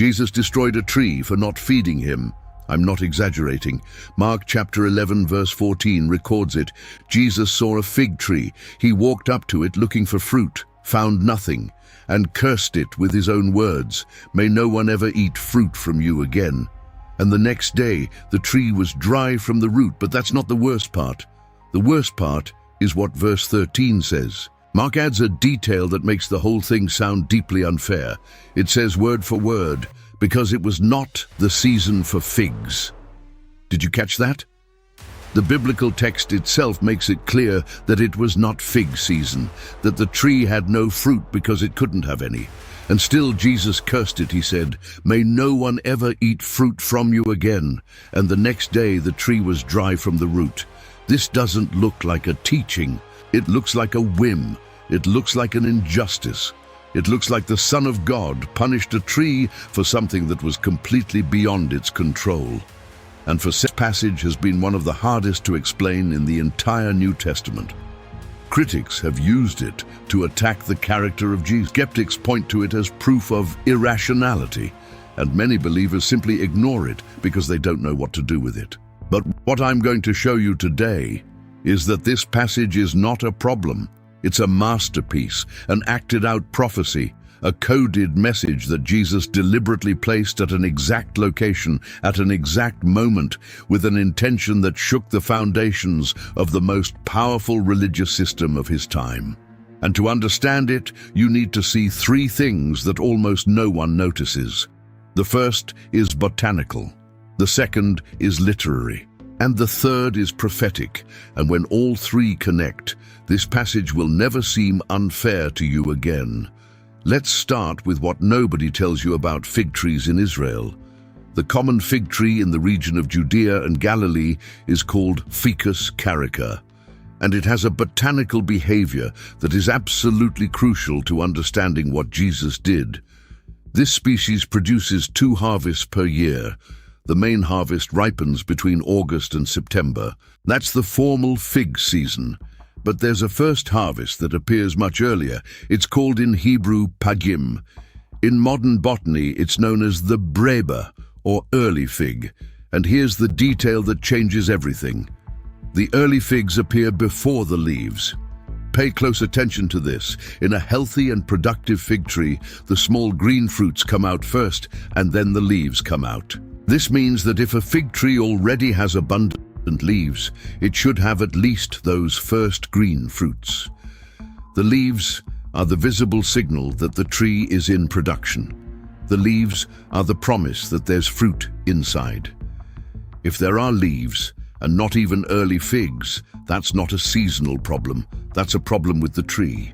Jesus destroyed a tree for not feeding him. I'm not exaggerating. Mark chapter 11 verse 14 records it. Jesus saw a fig tree. He walked up to it looking for fruit, found nothing, and cursed it with his own words. May no one ever eat fruit from you again. And the next day, the tree was dry from the root, but that's not the worst part. The worst part is what verse 13 says. Mark adds a detail that makes the whole thing sound deeply unfair. It says word for word, because it was not the season for figs. Did you catch that? The biblical text itself makes it clear that it was not fig season, that the tree had no fruit because it couldn't have any. And still Jesus cursed it, he said, "May no one ever eat fruit from you again." And the next day the tree was dry from the root. This doesn't look like a teaching. It looks like a whim. It looks like an injustice. It looks like the Son of God punished a tree for something that was completely beyond its control. And for this passage has been one of the hardest to explain in the entire New Testament. Critics have used it to attack the character of Jesus. Skeptics point to it as proof of irrationality, and many believers simply ignore it because they don't know what to do with it. But what I'm going to show you today is that this passage is not a problem. It's a masterpiece, an acted-out prophecy, a coded message that Jesus deliberately placed at an exact location, at an exact moment, with an intention that shook the foundations of the most powerful religious system of his time. And to understand it, you need to see three things that almost no one notices. The first is botanical, the second is literary, and the third is prophetic. And when all three connect, this passage will never seem unfair to you again. Let's start with what nobody tells you about fig trees in Israel. The common fig tree in the region of Judea and Galilee is called Ficus carica, and it has a botanical behavior that is absolutely crucial to understanding what Jesus did. This species produces 2 harvests per year. The main harvest ripens between August and September. That's the formal fig season. But there's a first harvest that appears much earlier. It's called in Hebrew pagim. In modern botany, it's known as the breba, or early fig. And here's the detail that changes everything. The early figs appear before the leaves. Pay close attention to this. In a healthy and productive fig tree, the small green fruits come out first, and then the leaves come out. This means that if a fig tree already has abundant leaves, it should have at least those first green fruits. The leaves are the visible signal that the tree is in production. The leaves are the promise that there's fruit inside. If there are leaves and not even early figs, that's not a seasonal problem, that's a problem with the tree.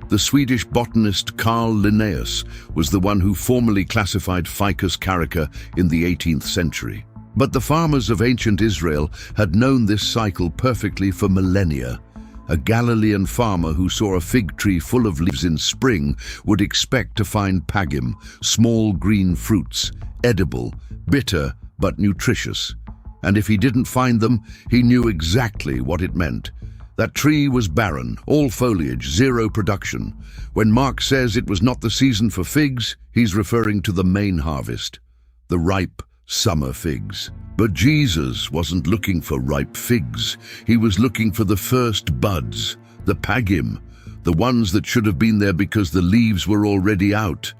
The Swedish botanist Carl Linnaeus was the one who formally classified Ficus carica in the 18th century. But the farmers of ancient Israel had known this cycle perfectly for millennia. A Galilean farmer who saw a fig tree full of leaves in spring would expect to find pagim, small green fruits, edible, bitter but nutritious. And if he didn't find them, he knew exactly what it meant. That tree was barren, all foliage, zero production. When Mark says it was not the season for figs, he's referring to the main harvest, the ripe summer figs. But Jesus wasn't looking for ripe figs. He was looking for the first buds, the pagim, the ones that should have been there because the leaves were already out.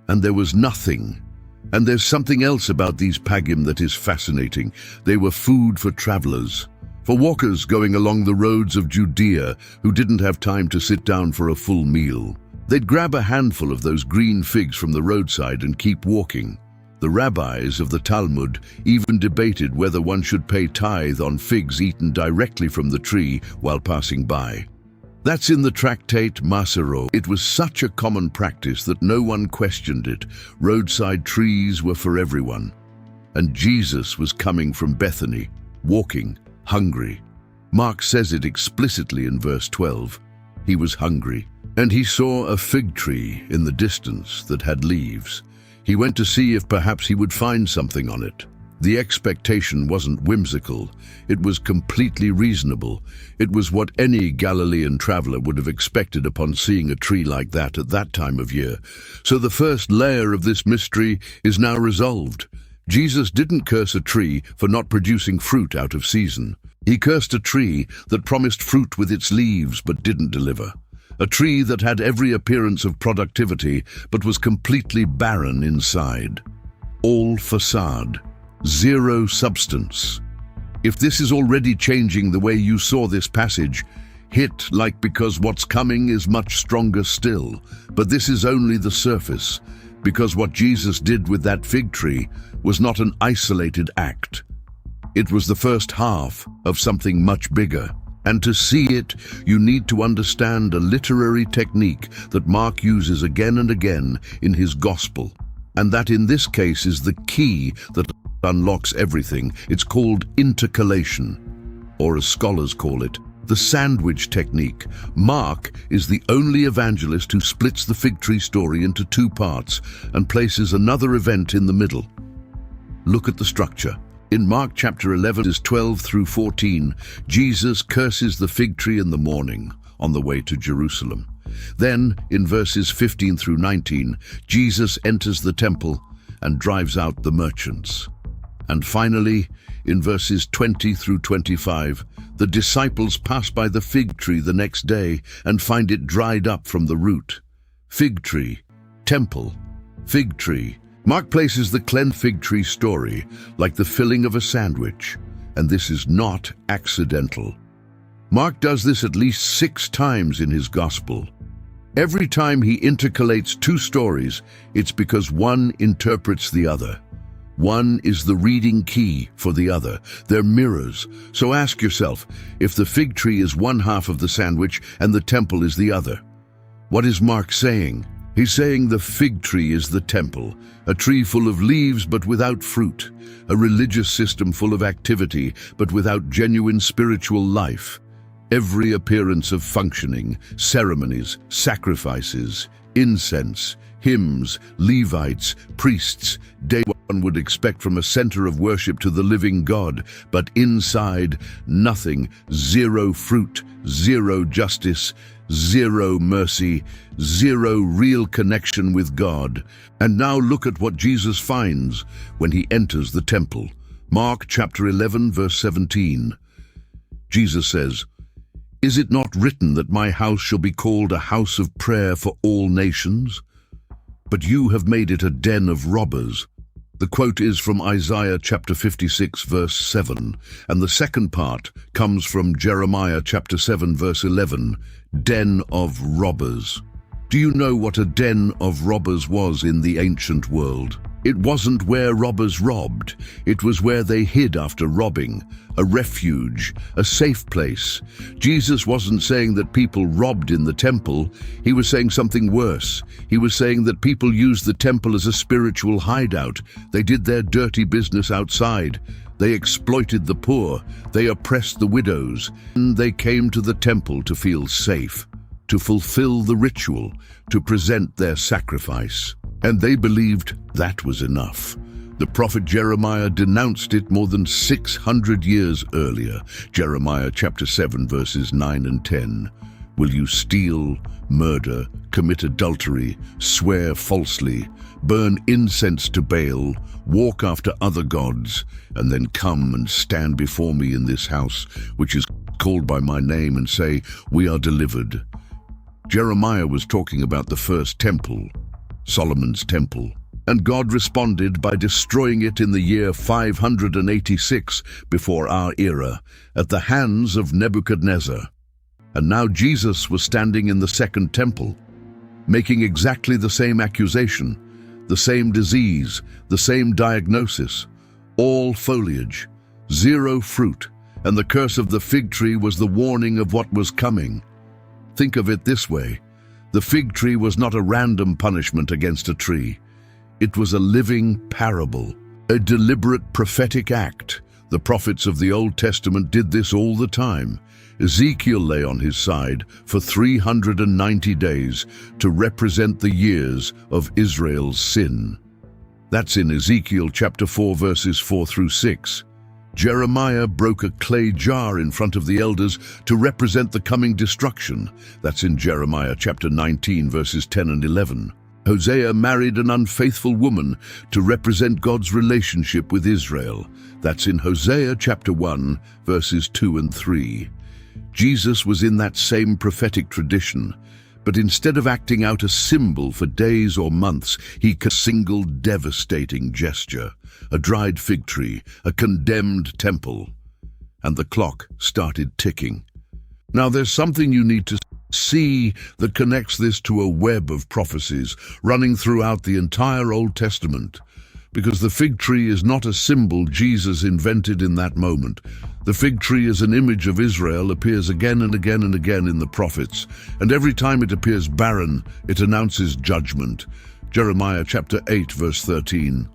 And there was nothing. And there's something else about these pagim that is fascinating. They were food for travelers, for walkers going along the roads of Judea who didn't have time to sit down for a full meal. They'd grab a handful of those green figs from the roadside and keep walking. The rabbis of the Talmud even debated whether one should pay tithe on figs eaten directly from the tree while passing by. That's in the tractate Masero. It was such a common practice that no one questioned it. Roadside trees were for everyone. And Jesus was coming from Bethany, walking, hungry. Mark says it explicitly in verse 12. He was hungry, and he saw a fig tree in the distance that had leaves. He went to see if perhaps he would find something on it. The expectation wasn't whimsical. It was completely reasonable. It was what any Galilean traveler would have expected upon seeing a tree like that at that time of year. So the first layer of this mystery is now resolved. Jesus didn't curse a tree for not producing fruit out of season. He cursed a tree that promised fruit with its leaves but didn't deliver. A tree that had every appearance of productivity but was completely barren inside. All facade. Zero substance. If this is already changing the way you saw this passage, hit like because what's coming is much stronger still. But this is only the surface, because what Jesus did with that fig tree was not an isolated act. It was the first half of something much bigger. And to see it, you need to understand a literary technique that Mark uses again and again in his gospel. And that in this case is the key that unlocks everything. It's called intercalation, or as scholars call it, the sandwich technique. Mark is the only evangelist who splits the fig tree story into two parts and places another event in the middle. Look at the structure. In Mark chapter 11, verses 12 through 14, Jesus curses the fig tree in the morning on the way to Jerusalem. Then, in verses 15 through 19, Jesus enters the temple and drives out the merchants. And finally, in verses 20 through 25, the disciples pass by the fig tree the next day and find it dried up from the root. Fig tree, temple, fig tree. Mark places the cleansed fig tree story like the filling of a sandwich, and this is not accidental. Mark does this at least 6 times in his gospel. Every time he intercalates two stories, it's because one interprets the other. One is the reading key for the other. They're mirrors. So ask yourself, if the fig tree is one half of the sandwich and the temple is the other, what is Mark saying? He's saying the fig tree is the temple, a tree full of leaves but without fruit, a religious system full of activity but without genuine spiritual life. Every appearance of functioning, ceremonies, sacrifices, incense, hymns, Levites, priests, day one would expect from a center of worship to the living God, but inside, nothing, zero fruit, zero justice, zero mercy, zero real connection with God. And now look at what Jesus finds when he enters the temple. Mark chapter 11, verse 17. Jesus says, "Is it not written that my house shall be called a house of prayer for all nations? But you have made it a den of robbers." The quote is from Isaiah chapter 56, verse 7, and the second part comes from Jeremiah chapter 7, verse 11, den of robbers. Do you know what a den of robbers was in the ancient world? It wasn't where robbers robbed. It was where they hid after robbing, a refuge, a safe place. Jesus wasn't saying that people robbed in the temple. He was saying something worse. He was saying that people used the temple as a spiritual hideout. They did their dirty business outside. They exploited the poor. They oppressed the widows. And they came to the temple to feel safe, to fulfill the ritual, to present their sacrifice. And they believed that was enough. The prophet Jeremiah denounced it more than 600 years earlier. Jeremiah chapter 7, verses 9 and 10. Will you steal, murder, commit adultery, swear falsely, burn incense to Baal, walk after other gods, and then come and stand before me in this house, which is called by my name, and say, we are delivered? Jeremiah was talking about the first temple, Solomon's temple, and God responded by destroying it in the year 586 before our era at the hands of Nebuchadnezzar. And now Jesus was standing in the second temple, making exactly the same accusation, the same disease, the same diagnosis, all foliage, zero fruit, and the curse of the fig tree was the warning of what was coming. Think of it this way. The fig tree was not a random punishment against a tree. It was a living parable, a deliberate prophetic act. The prophets of the Old Testament did this all the time. Ezekiel lay on his side for 390 days to represent the years of Israel's sin. That's in Ezekiel chapter 4 verses 4 through 6. Jeremiah broke a clay jar in front of the elders to represent the coming destruction. That's in Jeremiah chapter 19 verses 10 and 11. Hosea married an unfaithful woman to represent God's relationship with Israel. That's in Hosea chapter 1 verses 2 and 3. Jesus was in that same prophetic tradition, but instead of acting out a symbol for days or months, he a single devastating gesture, a dried fig tree, a condemned temple, and the clock started ticking. Now there's something you need to see that connects this to a web of prophecies running throughout the entire Old Testament, because the fig tree is not a symbol Jesus invented in that moment. The fig tree as an image of Israel appears again and again and again in the prophets, and every time it appears barren, it announces judgment. Jeremiah chapter 8 verse 13.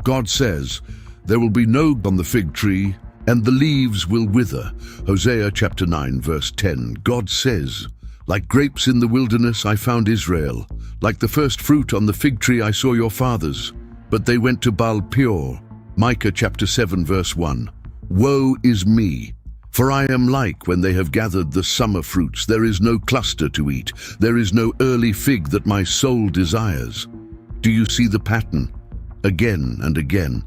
God says, "There will be no on the fig tree, and the leaves will wither." Hosea chapter 9 verse 10. God says, "Like grapes in the wilderness I found Israel. Like the first fruit on the fig tree I saw your fathers. But they went to Baal Peor." Micah chapter 7 verse 1. "Woe is me, for I am like when they have gathered the summer fruits. There is no cluster to eat. There is no early fig that my soul desires." Do you see the pattern? Again and again,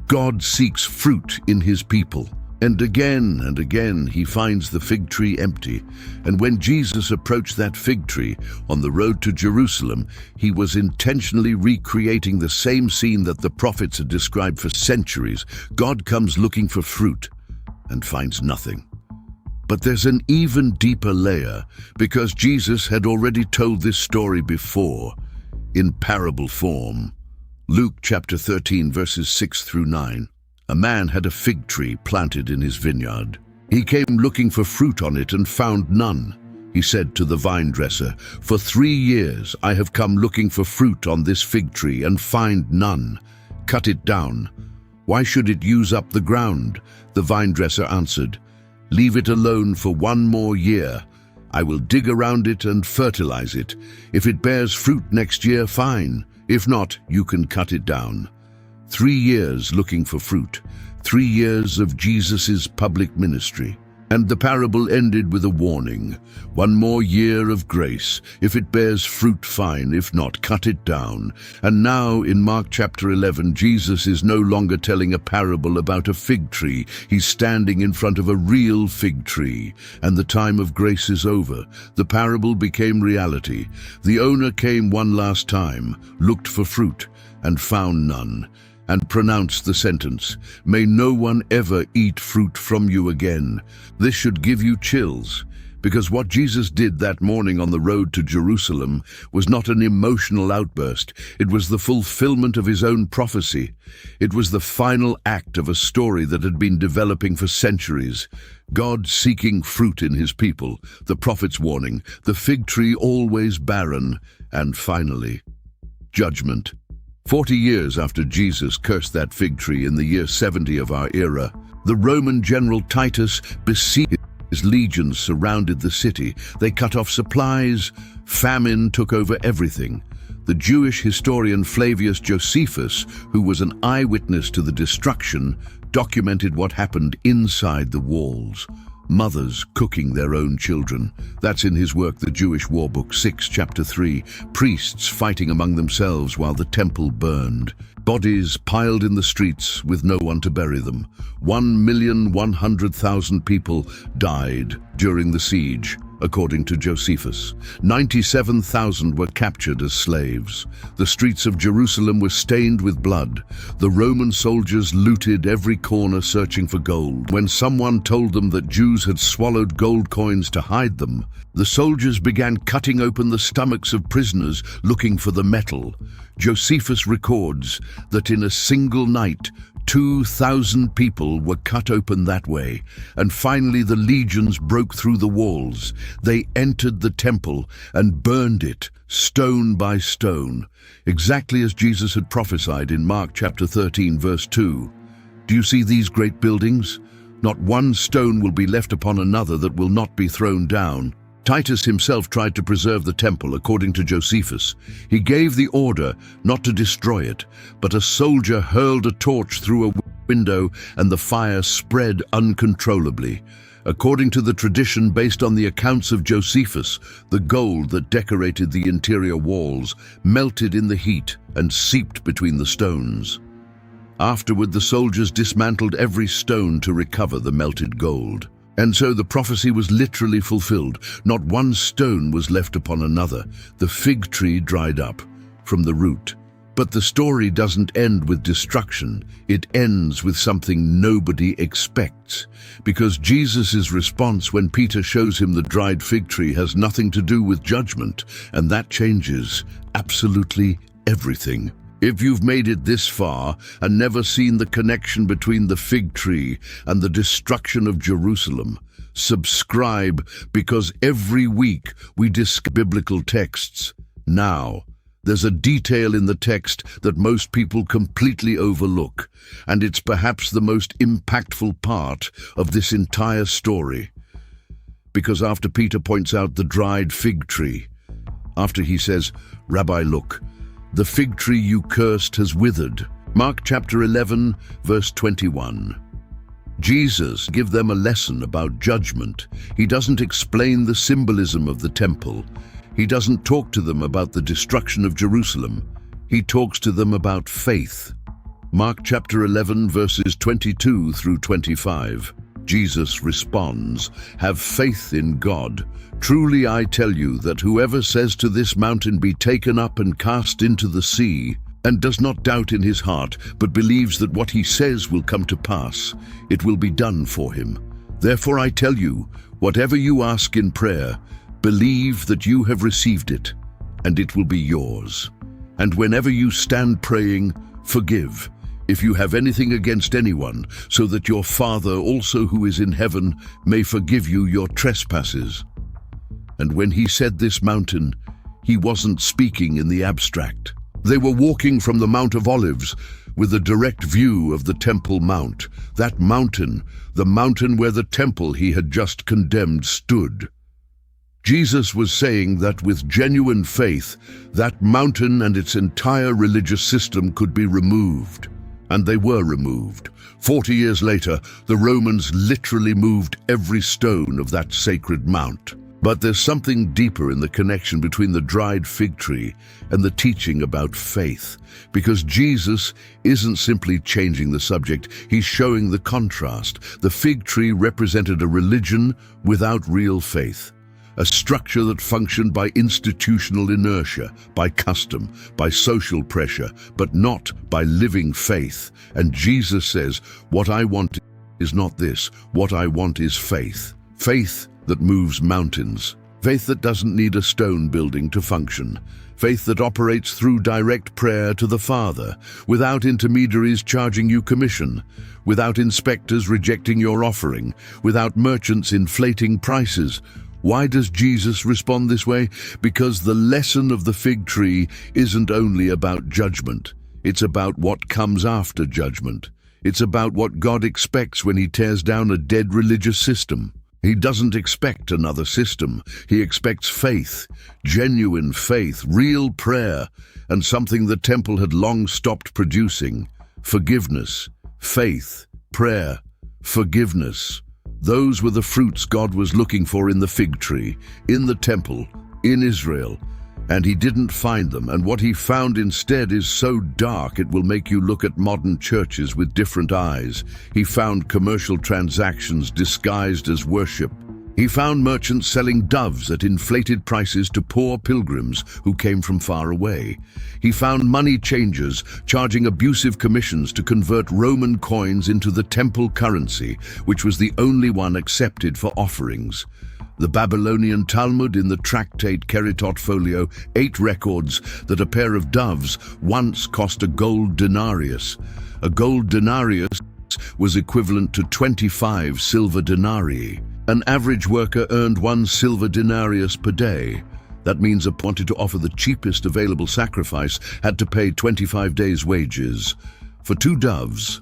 God seeks fruit in his people. And again he finds the fig tree empty. And when Jesus approached that fig tree on the road to Jerusalem, he was intentionally recreating the same scene that the prophets had described for centuries. God comes looking for fruit and finds nothing. But there's an even deeper layer, because Jesus had already told this story before, in parable form. Luke chapter 13 verses 6 through 9. A man had a fig tree planted in his vineyard. He came looking for fruit on it and found none. He said to the vine dresser, "For 3 years I have come looking for fruit on this fig tree and find none. Cut it down. Why should it use up the ground?" The vine dresser answered, "Leave it alone for 1 more year. I will dig around it and fertilize it. If it bears fruit next year, fine. If not, you can cut it down." 3 years looking for fruit, 3 years of Jesus's public ministry. And the parable ended with a warning. 1 more year of grace. If it bears fruit, fine. If not, cut it down. And now in Mark chapter 11, Jesus is no longer telling a parable about a fig tree. He's standing in front of a real fig tree. And the time of grace is over. The parable became reality. The owner came one last time, looked for fruit, and found none, and pronounced the sentence, "May no one ever eat fruit from you again." This should give you chills, because what Jesus did that morning on the road to Jerusalem was not an emotional outburst. It was the fulfillment of his own prophecy. It was the final act of a story that had been developing for centuries. God seeking fruit in his people, the prophet's warning, the fig tree always barren, and finally, judgment. 40 years after Jesus cursed that fig tree in the year 70 of our era, the Roman general Titus besieged. His legions surrounded the city. They cut off supplies. Famine took over everything. The Jewish historian Flavius Josephus, who was an eyewitness to the destruction, documented what happened inside the walls. Mothers cooking their own children. That's in his work, The Jewish War Book 6, chapter 3. Priests fighting among themselves while the temple burned. Bodies piled in the streets with no one to bury them. 1,100,000 people died during the siege, according to Josephus. 97,000 were captured as slaves. The streets of Jerusalem were stained with blood. The Roman soldiers looted every corner searching for gold. When someone told them that Jews had swallowed gold coins to hide them, the soldiers began cutting open the stomachs of prisoners looking for the metal. Josephus records that in a single night, 2,000 people were cut open that way, and finally the legions broke through the walls. They entered the temple and burned it, stone by stone, exactly as Jesus had prophesied in Mark chapter 13, verse 2. Do you see these great buildings? Not one stone will be left upon another that will not be thrown down. Titus himself tried to preserve the temple according to Josephus. He gave the order not to destroy it, but a soldier hurled a torch through a window and the fire spread uncontrollably. According to the tradition based on the accounts of Josephus, the gold that decorated the interior walls melted in the heat and seeped between the stones. Afterward, the soldiers dismantled every stone to recover the melted gold. And so the prophecy was literally fulfilled. Not one stone was left upon another. The fig tree dried up from the root. But the story doesn't end with destruction. It ends with something nobody expects. Because Jesus' response when Peter shows him the dried fig tree has nothing to do with judgment, and that changes absolutely everything. If you've made it this far and never seen the connection between the fig tree and the destruction of Jerusalem, subscribe, because every week we discuss biblical texts. Now, there's a detail in the text that most people completely overlook, and it's perhaps the most impactful part of this entire story. Because after Peter points out the dried fig tree, after he says, "Rabbi, look, the fig tree you cursed has withered." Mark chapter 11, verse 21. Jesus gives them a lesson about judgment. He doesn't explain the symbolism of the temple. He doesn't talk to them about the destruction of Jerusalem. He talks to them about faith. Mark chapter 11, verses 22 through 25. Jesus responds, "Have faith in God. Truly I tell you that whoever says to this mountain, 'Be taken up and cast into the sea,' and does not doubt in his heart, but believes that what he says will come to pass, it will be done for him. Therefore I tell you, whatever you ask in prayer, believe that you have received it, and it will be yours. And whenever you stand praying, forgive, if you have anything against anyone, so that your Father also who is in heaven may forgive you your trespasses." And when he said this mountain, he wasn't speaking in the abstract. They were walking from the Mount of Olives with a direct view of the Temple Mount, that mountain, the mountain where the temple he had just condemned stood. Jesus was saying that with genuine faith, that mountain and its entire religious system could be removed. And they were removed. 40 years later, the Romans literally moved every stone of that sacred mount. But there's something deeper in the connection between the dried fig tree and the teaching about faith. Because Jesus isn't simply changing the subject, he's showing the contrast. The fig tree represented a religion without real faith. A structure that functioned by institutional inertia, by custom, by social pressure, but not by living faith. And Jesus says, what I want is not this, what I want is faith. Faith that moves mountains. Faith that doesn't need a stone building to function. Faith that operates through direct prayer to the Father, without intermediaries charging you commission, without inspectors rejecting your offering, without merchants inflating prices. Why does Jesus respond this way? Because the lesson of the fig tree isn't only about judgment. It's about what comes after judgment. It's about what God expects when he tears down a dead religious system. He doesn't expect another system. He expects faith, genuine faith, real prayer, and something the temple had long stopped producing: forgiveness, faith, prayer, forgiveness. Those were the fruits God was looking for in the fig tree, in the temple, in Israel. And he didn't find them, and what he found instead is so dark it will make you look at modern churches with different eyes. He found commercial transactions disguised as worship. He found merchants selling doves at inflated prices to poor pilgrims who came from far away. He found money changers charging abusive commissions to convert Roman coins into the temple currency, which was the only one accepted for offerings. The Babylonian Talmud in the tractate Keritot folio 8 records that a pair of doves once cost a gold denarius. A gold denarius was equivalent to 25 silver denarii. An average worker earned 1 silver denarius per day. That means a wanted to offer the cheapest available sacrifice had to pay 25 days' wages. For 2 doves,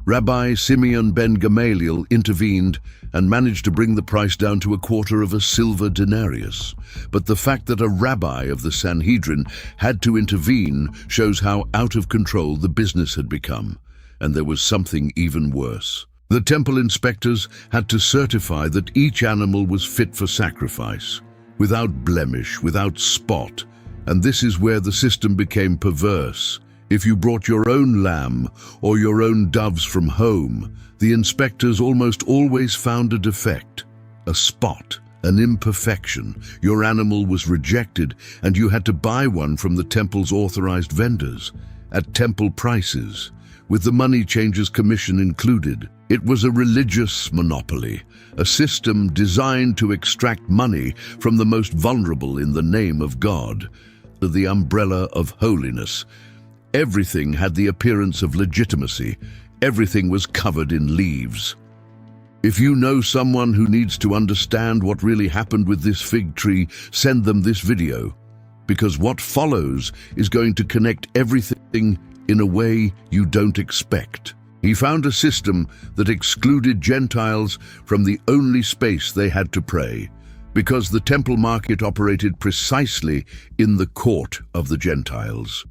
Rabbi Simeon ben Gamaliel intervened and managed to bring the price down to 1/4 of a silver denarius. But the fact that a rabbi of the Sanhedrin had to intervene shows how out of control the business had become. And there was something even worse. The temple inspectors had to certify that each animal was fit for sacrifice, without blemish, without spot. And this is where the system became perverse. If you brought your own lamb or your own doves from home, the inspectors almost always found a defect, a spot, an imperfection. Your animal was rejected, and you had to buy one from the temple's authorized vendors, at temple prices, with the money changers' commission included. It was a religious monopoly, a system designed to extract money from the most vulnerable in the name of God, the umbrella of holiness. Everything had the appearance of legitimacy. Everything was covered in leaves. If you know someone who needs to understand what really happened with this fig tree, send them this video, because what follows is going to connect everything in a way you don't expect. He found a system that excluded Gentiles from the only space they had to pray, because the temple market operated precisely in the court of the Gentiles.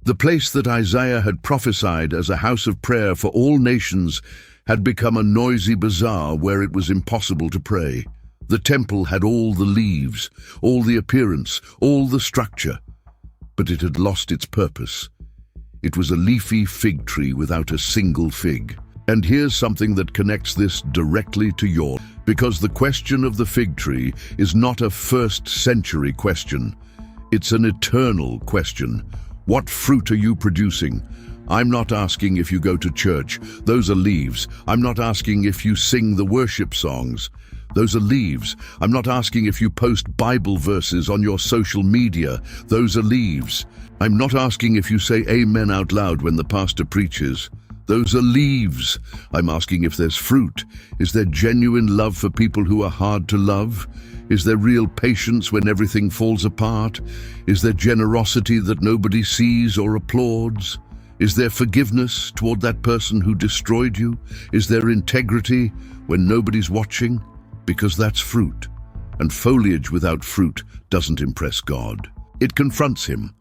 The place that Isaiah had prophesied as a house of prayer for all nations had become a noisy bazaar where it was impossible to pray. The temple had all the leaves, all the appearance, all the structure, but it had lost its purpose. It was a leafy fig tree without a single fig. And here's something that connects this directly to your, because the question of the fig tree is not a first-century question. It's an eternal question. What fruit are you producing? I'm not asking if you go to church. Those are leaves. I'm not asking if you sing the worship songs. Those are leaves. I'm not asking if you post Bible verses on your social media. Those are leaves. I'm not asking if you say amen out loud when the pastor preaches. Those are leaves. I'm asking if there's fruit. Is there genuine love for people who are hard to love? Is there real patience when everything falls apart? Is there generosity that nobody sees or applauds? Is there forgiveness toward that person who destroyed you? Is there integrity when nobody's watching? Because that's fruit. And foliage without fruit doesn't impress God. It confronts him.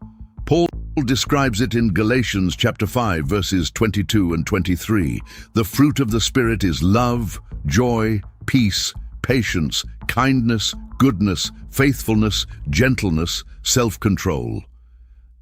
Paul describes it in Galatians chapter 5, verses 22 and 23. The fruit of the Spirit is love, joy, peace, patience, kindness, goodness, faithfulness, gentleness, self-control.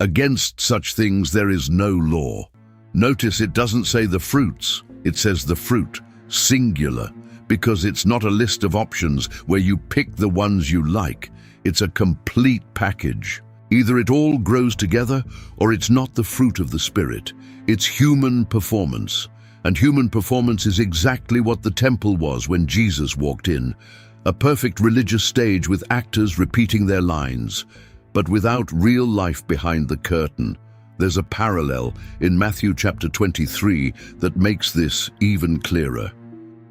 Against such things there is no law. Notice it doesn't say the fruits, it says the fruit, singular, because it's not a list of options where you pick the ones you like. It's a complete package. Either it all grows together, or it's not the fruit of the Spirit. It's human performance. And human performance is exactly what the temple was when Jesus walked in. A perfect religious stage with actors repeating their lines, but without real life behind the curtain. There's a parallel in Matthew chapter 23 that makes this even clearer.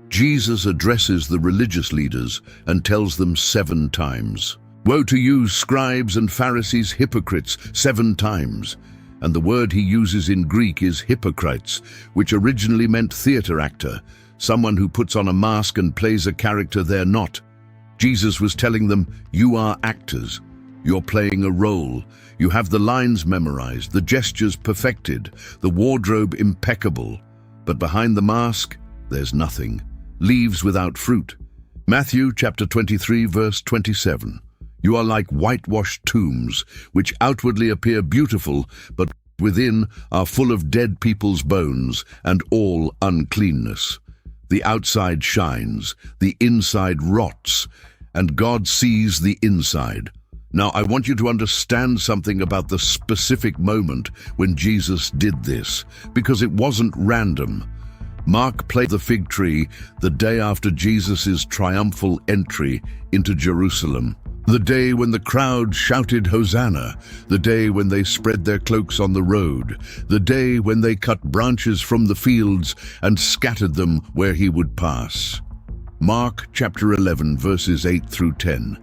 Jesus addresses the religious leaders and tells them 7 times. Woe to you, scribes and Pharisees, hypocrites, 7 times. And the word he uses in Greek is hypocrites, which originally meant theater actor, someone who puts on a mask and plays a character they're not. Jesus was telling them, you are actors. You're playing a role. You have the lines memorized, the gestures perfected, the wardrobe impeccable. But behind the mask, there's nothing. Leaves without fruit. Matthew chapter 23, verse 27. You are like whitewashed tombs, which outwardly appear beautiful, but within are full of dead people's bones and all uncleanness. The outside shines, the inside rots, and God sees the inside. Now, I want you to understand something about the specific moment when Jesus did this, because it wasn't random. Mark played the fig tree the day after Jesus' triumphal entry into Jerusalem. The day when the crowd shouted Hosanna, the day when they spread their cloaks on the road, the day when they cut branches from the fields and scattered them where he would pass. Mark chapter 11, verses 8 through 10.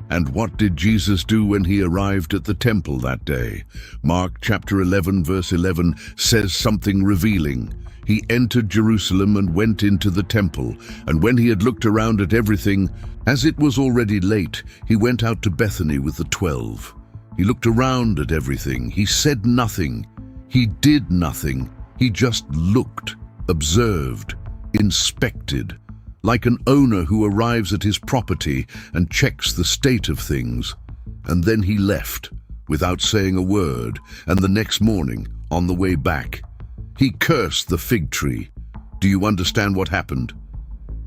And what did Jesus do when he arrived at the temple that day? Mark chapter 11, verse 11 says something revealing. he entered Jerusalem and went into the temple. And when he had looked around at everything, as it was already late, he went out to Bethany with the 12. He looked around at everything. He said nothing. He did nothing. He just looked, observed, inspected, like an owner who arrives at his property and checks the state of things. And then he left, without saying a word, and the next morning, on the way back, he cursed the fig tree. Do you understand what happened?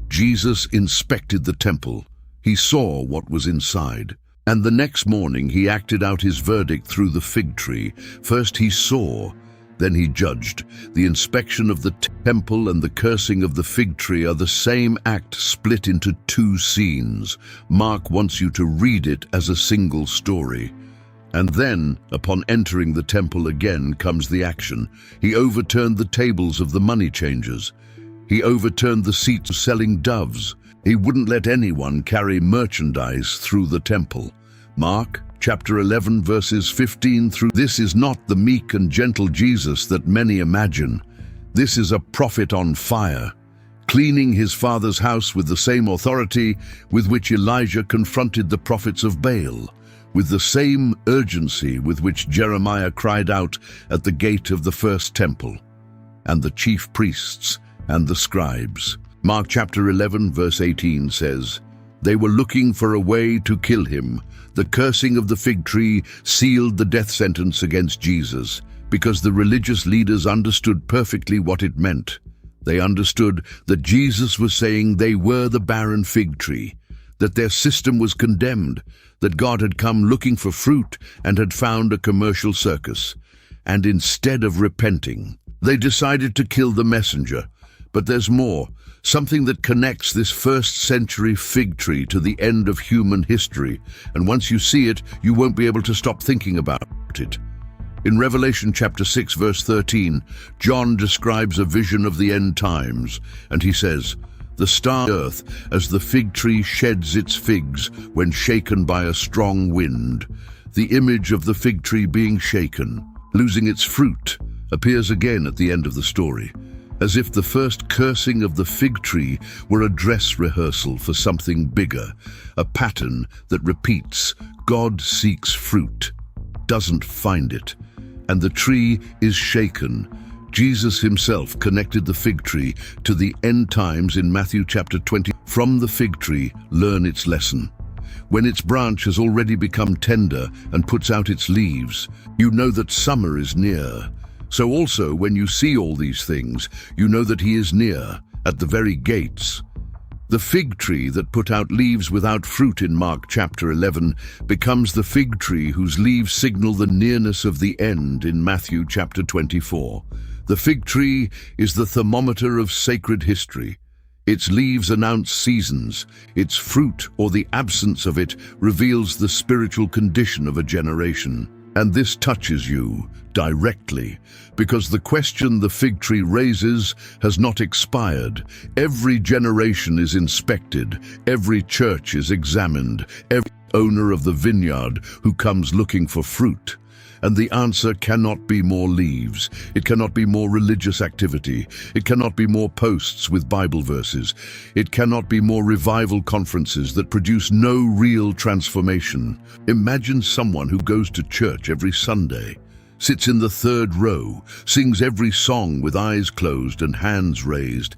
Jesus inspected the temple. He saw what was inside. And the next morning he acted out his verdict through the fig tree. First he saw, then he judged. The inspection of the temple and the cursing of the fig tree are the same act split into two scenes. Mark wants you to read it as a single story. And then, upon entering the temple again, comes the action. He overturned the tables of the money changers. He overturned the seats selling doves. He wouldn't let anyone carry merchandise through the temple. Mark chapter 11 verses 15 through. This is not the meek and gentle Jesus that many imagine. This is a prophet on fire, cleaning his father's house with the same authority with which Elijah confronted the prophets of Baal, with the same urgency with which Jeremiah cried out at the gate of the first temple, and the chief priests and the scribes. Mark chapter 11 verse 18 says, "They were looking for a way to kill him. The cursing of the fig tree sealed the death sentence against Jesus, because the religious leaders understood perfectly what it meant. They understood that Jesus was saying they were the barren fig tree, that their system was condemned, that God had come looking for fruit and had found a commercial circus. And instead of repenting, they decided to kill the messenger. But there's more, something that connects this first-century fig tree to the end of human history, and once you see it, you won't be able to stop thinking about it. In Revelation chapter 6 verse 13, John describes a vision of the end times, and he says, "The star earth as the fig tree sheds its figs when shaken by a strong wind." The image of the fig tree being shaken, losing its fruit, appears again at the end of the story, as if the first cursing of the fig tree were a dress rehearsal for something bigger, a pattern that repeats. God seeks fruit, doesn't find it, and the tree is shaken. Jesus himself connected the fig tree to the end times in Matthew chapter 20. From the fig tree, learn its lesson. When its branch has already become tender and puts out its leaves, you know that summer is near. So also, when you see all these things, you know that he is near, at the very gates. The fig tree that put out leaves without fruit in Mark chapter 11 becomes the fig tree whose leaves signal the nearness of the end in Matthew chapter 24. The fig tree is the thermometer of sacred history. Its leaves announce seasons. Its fruit, or the absence of it, reveals the spiritual condition of a generation. And this touches you directly, because the question the fig tree raises has not expired. Every generation is inspected, every church is examined, every owner of the vineyard who comes looking for fruit. And the answer cannot be more leaves. It cannot be more religious activity. It cannot be more posts with Bible verses. It cannot be more revival conferences that produce no real transformation. Imagine someone who goes to church every Sunday, sits in the third row, sings every song with eyes closed and hands raised,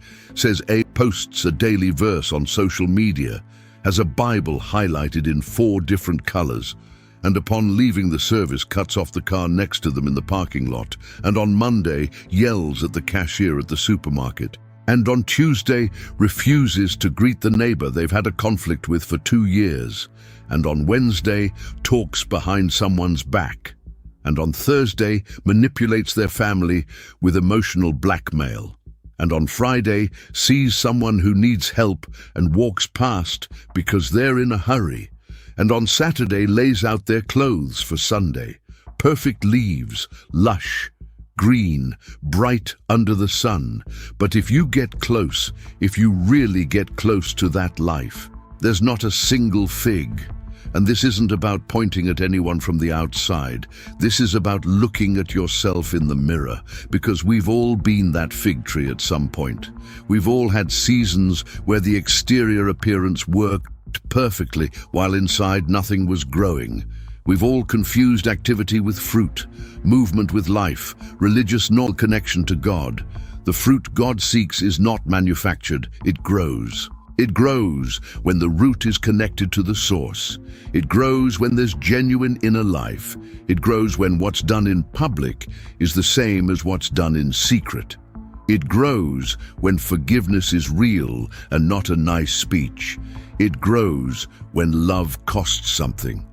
posts a daily verse on social media, has a Bible highlighted in 4 different colors, and upon leaving the service cuts off the car next to them in the parking lot, and on Monday yells at the cashier at the supermarket, and on Tuesday refuses to greet the neighbor they've had a conflict with for 2 years, and on Wednesday talks behind someone's back, and on Thursday manipulates their family with emotional blackmail, and on Friday sees someone who needs help and walks past because they're in a hurry, and on Saturday lays out their clothes for Sunday. Perfect leaves, lush, green, bright under the sun. But if you get close, if you really get close to that life, there's not a single fig. And this isn't about pointing at anyone from the outside. This is about looking at yourself in the mirror, because we've all been that fig tree at some point. We've all had seasons where the exterior appearance worked perfectly while inside nothing was growing. We've all confused activity with fruit, movement with life, religious nor connection to God. The fruit God seeks is not manufactured, it grows. It grows when the root is connected to the source. It grows when there's genuine inner life. It grows when what's done in public is the same as what's done in secret. It grows when forgiveness is real and not a nice speech. It grows when love costs something.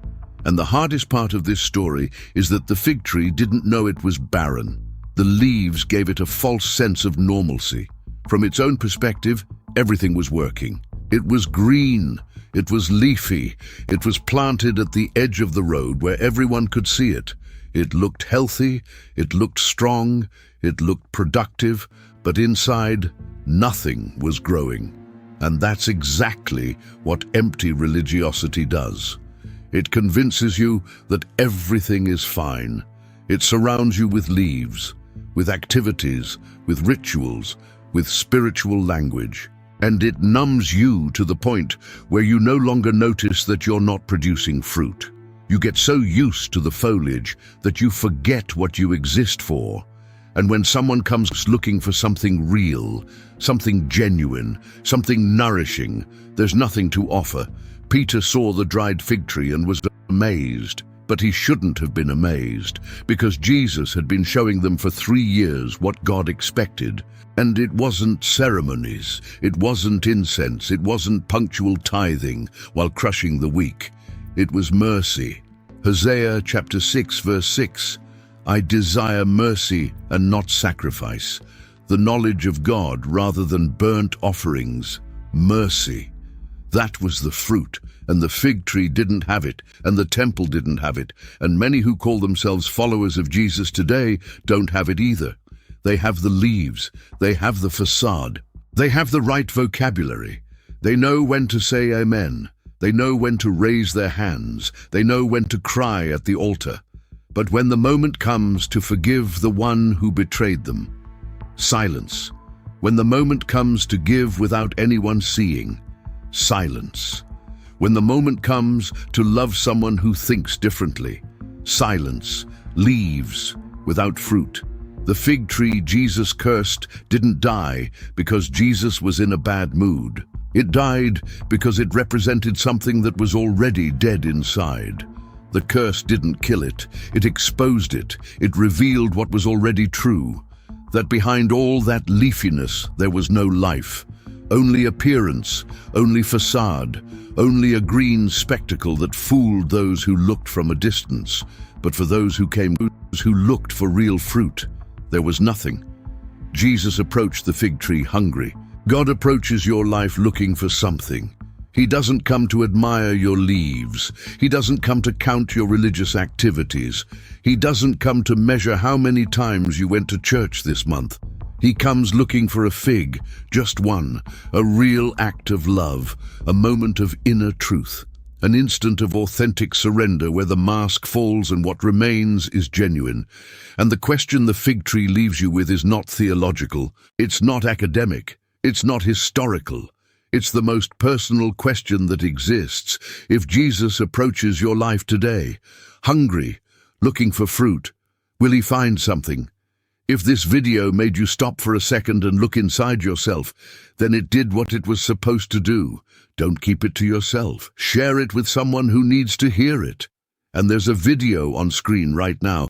And the hardest part of this story is that the fig tree didn't know it was barren. The leaves gave it a false sense of normalcy. From its own perspective, everything was working. It was green, it was leafy, it was planted at the edge of the road where everyone could see it. It looked healthy, it looked strong, it looked productive, but inside, nothing was growing. And that's exactly what empty religiosity does. It convinces you that everything is fine. It surrounds you with leaves, with activities, with rituals, with spiritual language. And it numbs you to the point where you no longer notice that you're not producing fruit. You get so used to the foliage that you forget what you exist for. And when someone comes looking for something real, something genuine, something nourishing, there's nothing to offer. Peter saw the dried fig tree and was amazed. But he shouldn't have been amazed, because Jesus had been showing them for 3 years what God expected. And it wasn't ceremonies, it wasn't incense, it wasn't punctual tithing while crushing the weak. It was mercy. Hosea chapter 6 verse 6, I desire mercy and not sacrifice, the knowledge of God rather than burnt offerings. Mercy. That was the fruit, and the fig tree didn't have it, and the temple didn't have it, and many who call themselves followers of Jesus today don't have it either. They have the leaves, they have the facade, they have the right vocabulary. They know when to say amen, they know when to raise their hands, they know when to cry at the altar. But when the moment comes to forgive the one who betrayed them, silence. When the moment comes to give without anyone seeing, silence. When the moment comes to love someone who thinks differently, silence. Leaves without fruit. The fig tree Jesus cursed didn't die because Jesus was in a bad mood. It died because it represented something that was already dead inside. The curse didn't kill it, it exposed it. It revealed what was already true, that behind all that leafiness there was no life. Only appearance, only facade, only a green spectacle that fooled those who looked from a distance. But for those who looked for real fruit, there was nothing. Jesus approached the fig tree hungry. God approaches your life looking for something. He doesn't come to admire your leaves. He doesn't come to count your religious activities. He doesn't come to measure how many times you went to church this month. He comes looking for a fig, just one, a real act of love, a moment of inner truth, an instant of authentic surrender where the mask falls and what remains is genuine. And the question the fig tree leaves you with is not theological, it's not academic, it's not historical. It's the most personal question that exists. If Jesus approaches your life today, hungry, looking for fruit, will he find something? If this video made you stop for a second and look inside yourself, then it did what it was supposed to do. Don't keep it to yourself. Share it with someone who needs to hear it. And there's a video on screen right now.